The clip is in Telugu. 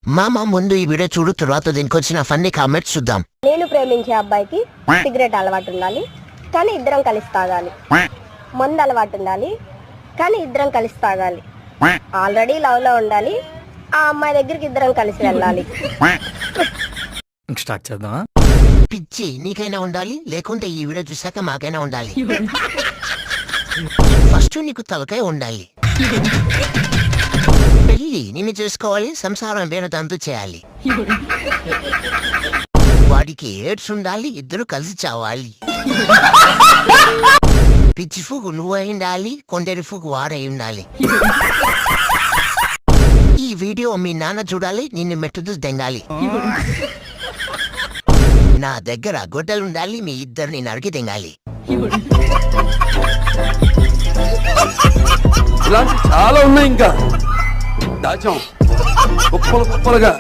మామ ముందు ఈ వీడియో చూడు, తర్వాత దీనికి వచ్చిన ఫన్నీ కామెంట్స్ చూద్దాం. నేను ప్రేమించే అబ్బాయికి సిగరెట్ అలవాటు ఉండాలి, కానీ ఇద్దరం కలిసి తాగాలి. మందు అలవాటు ఉండాలి, కానీ ఇద్దరం కలిసి తాగాలి. ఆల్రెడీ లవ్ లో ఉండాలి, ఆ అమ్మాయి దగ్గరికి ఇద్దరం కలిసి వెళ్ళాలి. స్టార్ట్ చేద్దాం. పిచ్చి నీకైనా ఉండాలి, లేకుంటే ఈ వీడియో చూసాక మాకైనా ఉండాలి. ఫస్ట్ నీకు తలకాయ ఉండాలి. పెళ్ళి నిన్ను చేసుకోవాలి, సంసారం వేరే దాంతో చేయాలి. వాడికి ఎయిడ్స్ ఉండాలి, ఇద్దరు కలిసి చావాలి. పిచ్చి ఫుగు నువ్వు అయి ఉండాలి, కొందరి ఫుగు వాడై ఉండాలి. ఈ వీడియో మీ నాన్న చూడాలి, నిన్ను మెట్టుదు దెంగాలి. నా దగ్గర గొడ్డలు ఉండాలి, మీ ఇద్దరిని నరికి దెంగాలి. ఇలాంటి చాలా ఉన్నాయి, ఇంకా దాచాం కుప్పలుగా.